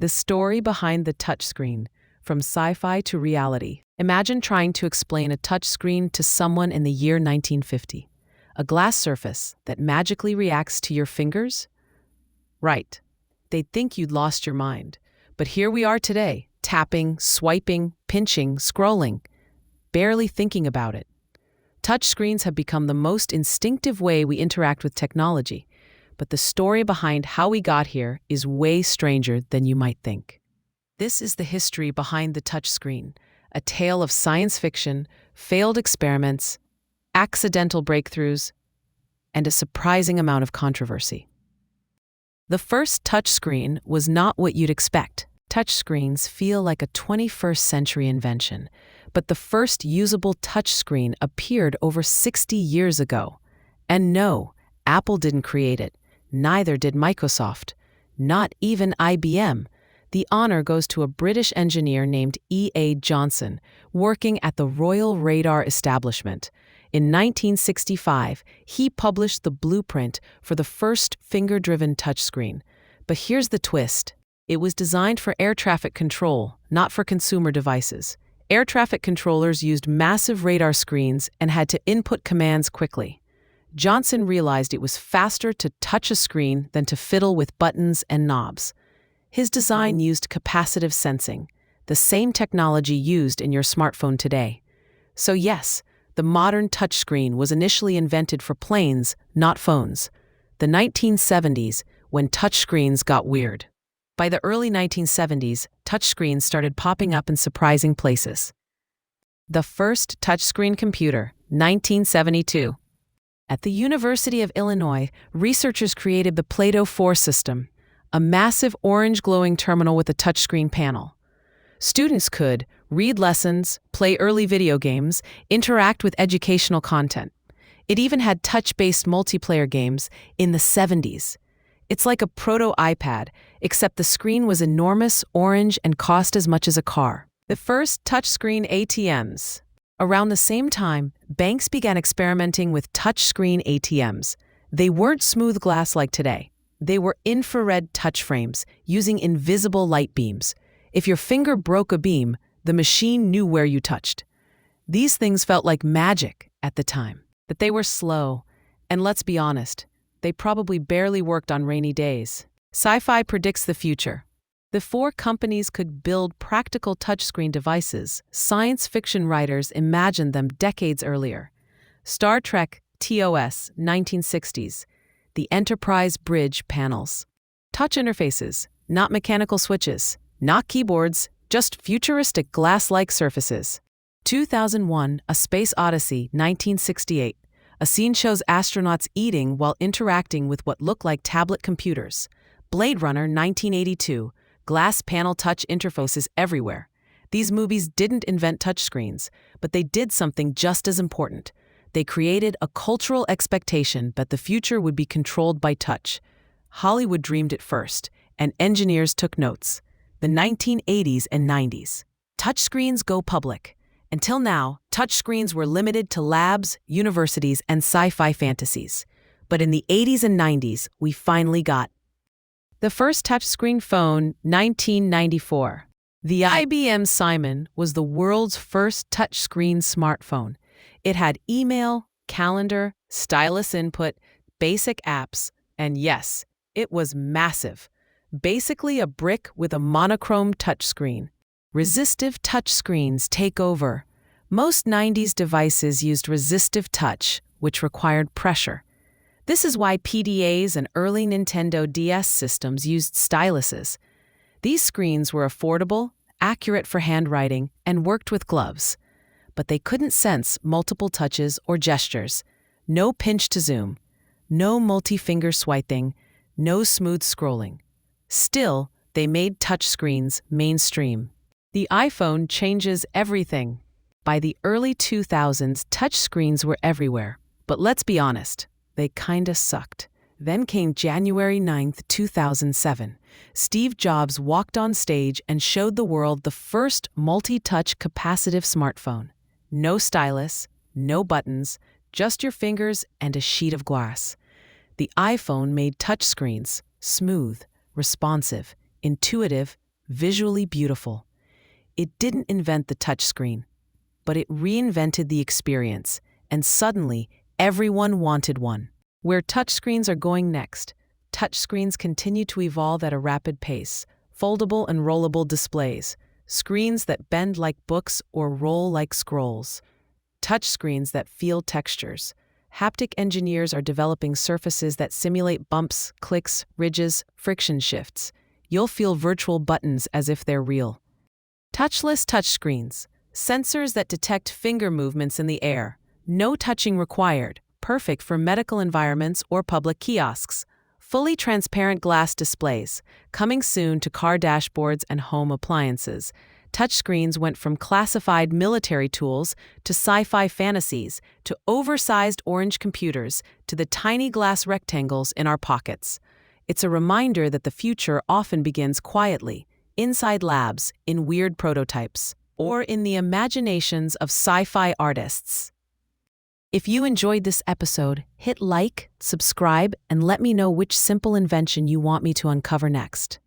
The story behind the touchscreen, from sci-fi to reality. Imagine trying to explain a touchscreen to someone in the year 1950. A glass surface that magically reacts to your fingers? Right. They'd think you'd lost your mind. But here we are today, tapping, swiping, pinching, scrolling, barely thinking about it. Touchscreens have become the most instinctive way we interact with technology, but the story behind how we got here is way stranger than you might think. This is the history behind the touchscreen, a tale of science fiction, failed experiments, accidental breakthroughs, and a surprising amount of controversy. The first touchscreen was not what you'd expect. Touchscreens feel like a 21st century invention, but the first usable touchscreen appeared over 60 years ago. And no, Apple didn't create it, neither did Microsoft, not even IBM. The honor goes to a British engineer named E.A. Johnson, working at the Royal Radar Establishment. In 1965, he published the blueprint for the first finger-driven touchscreen. But here's the twist. It was designed for air traffic control, not for consumer devices. Air traffic controllers used massive radar screens and had to input commands quickly. Johnson realized it was faster to touch a screen than to fiddle with buttons and knobs. His design used capacitive sensing, the same technology used in your smartphone today. So yes, the modern touchscreen was initially invented for planes, not phones. The 1970s, when touchscreens got weird. By the early 1970s, touchscreens started popping up in surprising places. The first touchscreen computer, 1972. At the University of Illinois, researchers created the Plato 4 system, a massive orange glowing terminal with a touchscreen panel. Students could read lessons, play early video games, interact with educational content. It even had touch-based multiplayer games in the 70s. It's like a proto-iPad, except the screen was enormous, orange, and cost as much as a car. The first touchscreen ATMs. Around the same time, banks began experimenting with touchscreen ATMs. They weren't smooth glass like today. They were infrared touch frames using invisible light beams. If your finger broke a beam, the machine knew where you touched. These things felt like magic at the time, but they were slow, and let's be honest, they probably barely worked on rainy days. Sci-fi predicts the future. Before companies could build practical touchscreen devices, science fiction writers imagined them decades earlier. Star Trek TOS, 1960s. The Enterprise Bridge panels. Touch interfaces, not mechanical switches, not keyboards, just futuristic glass-like surfaces. 2001, A Space Odyssey, 1968. A scene shows astronauts eating while interacting with what look like tablet computers. Blade Runner, 1982. Glass panel touch interfaces everywhere. These movies didn't invent touchscreens, but they did something just as important. They created a cultural expectation that the future would be controlled by touch. Hollywood dreamed it first, and engineers took notes. The 1980s and 90s. Touchscreens go public. Until now, touchscreens were limited to labs, universities, and sci-fi fantasies. But in the 80s and 90s, we finally got the first touchscreen phone, 1994. The IBM Simon was the world's first touchscreen smartphone. It had email, calendar, stylus input, basic apps, and yes, it was massive. Basically a brick with a monochrome touchscreen. Resistive touchscreens take over. Most 90s devices used resistive touch, which required pressure. This is why PDAs and early Nintendo DS systems used styluses. These screens were affordable, accurate for handwriting, and worked with gloves. But they couldn't sense multiple touches or gestures. No pinch to zoom. No multi-finger swiping. No smooth scrolling. Still, they made touchscreens mainstream. The iPhone changes everything. By the early 2000s, touchscreens were everywhere. But let's be honest, they kinda sucked. Then came January 9th, 2007. Steve Jobs walked on stage and showed the world the first multi-touch capacitive smartphone. No stylus, no buttons, just your fingers and a sheet of glass. The iPhone made touchscreens smooth, responsive, intuitive, visually beautiful. It didn't invent the touchscreen, but it reinvented the experience, and suddenly, everyone wanted one. Where touchscreens are going next, touchscreens continue to evolve at a rapid pace. Foldable and rollable displays, screens that bend like books or roll like scrolls, touchscreens that feel textures. Haptic engineers are developing surfaces that simulate bumps, clicks, ridges, friction shifts. You'll feel virtual buttons as if they're real. Touchless touchscreens, sensors that detect finger movements in the air. No touching required, perfect for medical environments or public kiosks. Fully transparent glass displays, coming soon to car dashboards and home appliances. Touchscreens went from classified military tools to sci-fi fantasies to oversized orange computers to the tiny glass rectangles in our pockets. It's a reminder that the future often begins quietly, inside labs, in weird prototypes, or in the imaginations of sci-fi artists. If you enjoyed this episode, hit like, subscribe, and let me know which simple invention you want me to uncover next.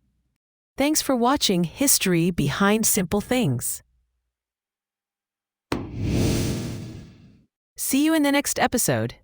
Thanks for watching History Behind Simple Things. See you in the next episode.